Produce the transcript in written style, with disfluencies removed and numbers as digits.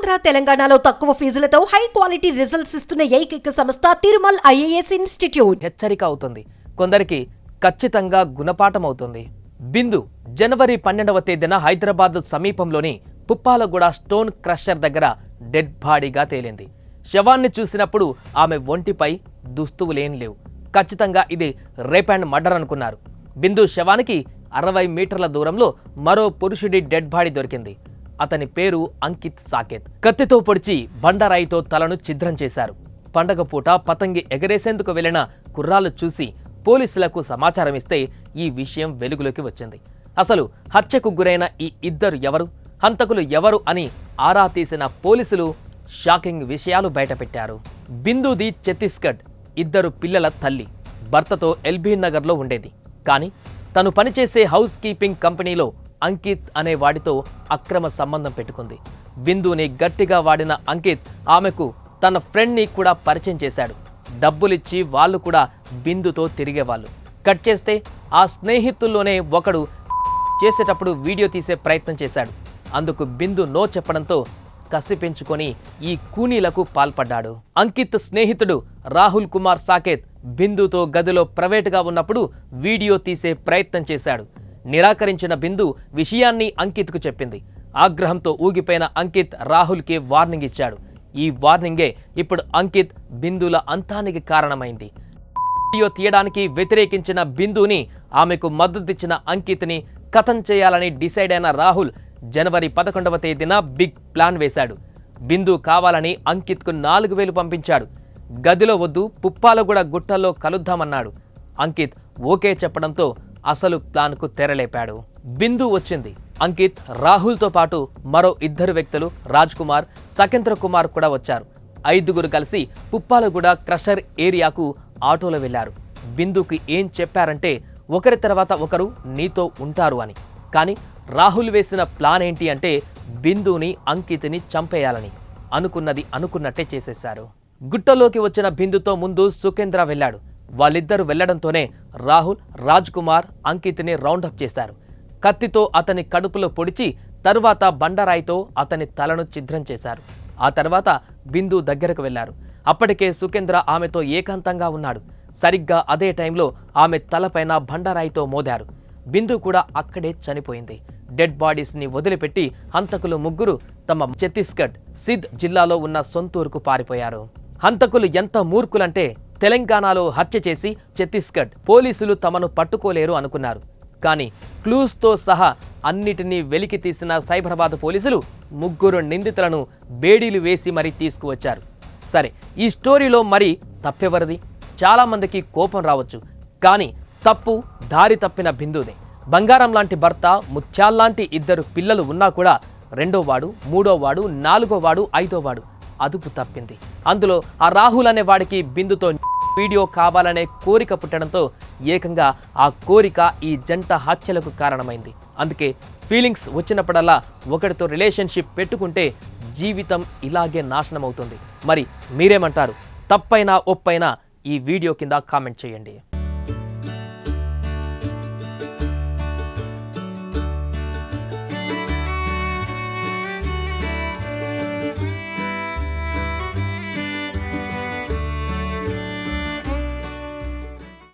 ఆంధ్ర తెలంగాణలో తక్కువ ఫీజులతో high quality results ఇస్తున్న ఏకైక సంస్థ తిరుమల్ ఐఏఎస్ ఇన్స్టిట్యూట్. హెచ్చరిక అవుతుంది, కొందరికి ఖచ్చితంగా గుణపాఠం అవుతుంది. బిందు జనవరి 12వ తేదీన హైదరాబాద్ సమీపంలోని పుప్పాలగూడ స్టోన్ క్రషర్ దగ్గర డెడ్ బాడీగా తేలింది. శవాన్ని చూసినప్పుడు ఆమె ఒంటిపై దుస్తువులేం లేవు. ఖచ్చితంగా ఇది రేప్ అండ్ మర్డర్ అనుకున్నారు. బిందు శవానికి 60 మీటర్ల దూరంలో మరో పురుషుడి డెడ్ బాడీ దొరికింది. అతని పేరు అంకిత్ సాకేత్. కత్తితో పొడిచి బండరాయితో తలను ఛిద్రం చేశారు. పండగ పూట పతంగి ఎగరేసేందుకు వెళ్లిన కుర్రాళ్ళు చూసి పోలీసులకు సమాచారం ఇస్తే ఈ విషయం వెలుగులోకి వచ్చింది. అసలు హత్యకు గురైన ఈ ఇద్దరు ఎవరు, హంతకులు ఎవరు అని ఆరా తీసిన పోలీసులు షాకింగ్ విషయాలు బయటపెట్టారు. బిందుది ఛత్తీస్గఢ్, ఇద్దరు పిల్లల తల్లి. భర్తతో ఎల్బీ నగర్లో ఉండేది. కానీ తను పనిచేసే హౌస్ కీపింగ్ కంపెనీలో అంకిత్ అనే వాడితో అక్రమ సంబంధం పెట్టుకుంది. బిందుని గట్టిగా వాడిన అంకిత్ ఆమెకు తన ఫ్రెండ్ని కూడా పరిచయం చేశాడు. డబ్బులిచ్చి వాళ్ళు కూడా బిందుతో తిరిగేవాళ్ళు. కట్ చేస్తే ఆ స్నేహితుల్లోనే ఒకడు చేసేటప్పుడు వీడియో తీసే ప్రయత్నం చేశాడు. అందుకు బిందు నో చెప్పడంతో కసి పెంచుకొని ఈ కూనీలకు పాల్పడ్డాడు. అంకిత్ స్నేహితుడు రాహుల్ కుమార్ సాకేత్ బిందుతో గదిలో ప్రైవేటుగా ఉన్నప్పుడు వీడియో తీసే ప్రయత్నం చేశాడు. నిరాకరించిన బిందు విషయాన్ని అంకిత్కు చెప్పింది. ఆగ్రహంతో ఊగిపోయిన అంకిత్ రాహుల్కి వార్నింగ్ ఇచ్చాడు. ఈ వార్నింగే ఇప్పుడు అంకిత్ బిందుల అంతానికి కారణమైంది. వీడియో తీయడానికి వ్యతిరేకించిన బిందుని, ఆమెకు మద్దతిచ్చిన అంకిత్ని కథం చేయాలని డిసైడ్ అయిన రాహుల్ జనవరి 11వ తేదీన బిగ్ ప్లాన్ వేశాడు. బిందు కావాలని అంకిత్కు 4000 పంపించాడు. గదిలో వద్దు, పుప్పాలగూడ గుట్టల్లో కలుద్దామన్నాడు. అంకిత్ ఓకే చెప్పడంతో అసలు ప్లాన్కు తెరలేపాడు. బిందు వచ్చింది. అంకిత్, రాహుల్తో పాటు మరో 2 వ్యక్తులు రాజ్ కుమార్, సకేంద్ర కుమార్ కూడా వచ్చారు. 5గురు కలిసి పుప్పాలగూడ క్రషర్ ఏరియాకు ఆటోలో వెళ్లారు. బిందుకి ఏం చెప్పారంటే ఒకరి తర్వాత ఒకరు నీతో ఉంటారు అని. కానీ రాహుల్ వేసిన ప్లాన్ ఏంటి అంటే బిందుని, అంకిత్ని చంపేయాలని. అనుకున్నది అనుకున్నట్టే చేసేశారు. గుట్టలోకి వచ్చిన బిందుతో ముందు సుకేంద్ర వెళ్లాడు. వాళ్ళిద్దరూ వెళ్లడంతోనే రాహుల్, రాజ్ కుమార్ అంకిత్ని రౌండప్ చేశారు. కత్తితో అతని కడుపులో పొడిచి తరువాత బండరాయితో అతని తలను ఛిద్రం చేశారు. ఆ తర్వాత బిందు దగ్గరకు వెళ్లారు. అప్పటికే సుకేంద్ర ఆమెతో ఏకాంతంగా ఉన్నాడు. సరిగ్గా అదే టైంలో ఆమె తలపైన బండరాయితో మోదారు. బిందు కూడా అక్కడే చనిపోయింది. డెడ్ బాడీస్ని వదిలిపెట్టి హంతకులు 3 తమ ఛత్తీస్గఢ్, సిద్ జిల్లాలో ఉన్న సొంతూరుకు పారిపోయారు. హంతకులు ఎంత మూర్ఖులంటే తెలంగాణలో హత్య చేసి ఛత్తీస్గఢ్ పోలీసులు తమను పట్టుకోలేరు అనుకున్నారు. కానీ క్లూస్తో సహా అన్నిటినీ వెలికి తీసిన సైబరాబాద్ పోలీసులు 3 నిందితులను బేడీలు వేసి మరీ తీసుకువచ్చారు. సరే, ఈ స్టోరీలో మరి తప్పెవరిది? చాలామందికి కోపం రావచ్చు, కానీ తప్పు దారి తప్పిన బిందుదే. బంగారం లాంటి భర్త, ముత్యాల్లాంటి 2 పిల్లలు ఉన్నా కూడా 2వవాడు, 3వవాడు, 4వవాడు, 5వవాడు అదుపు తప్పింది. అందులో ఆ రాహుల్ అనే వాడికి బిందుతో వీడియో కావాలనే కోరిక పుట్టడంతో ఏకంగా ఆ కోరిక ఈ జంట హత్యలకు కారణమైంది. అందుకే ఫీలింగ్స్ వచ్చినప్పుడల్లా ఒకరితో రిలేషన్షిప్ పెట్టుకుంటే జీవితం ఇలాగే నాశనం అవుతుంది. మరి మీరేమంటారు? తప్పైనా ఒప్పైనా ఈ వీడియో కింద కామెంట్ చేయండి.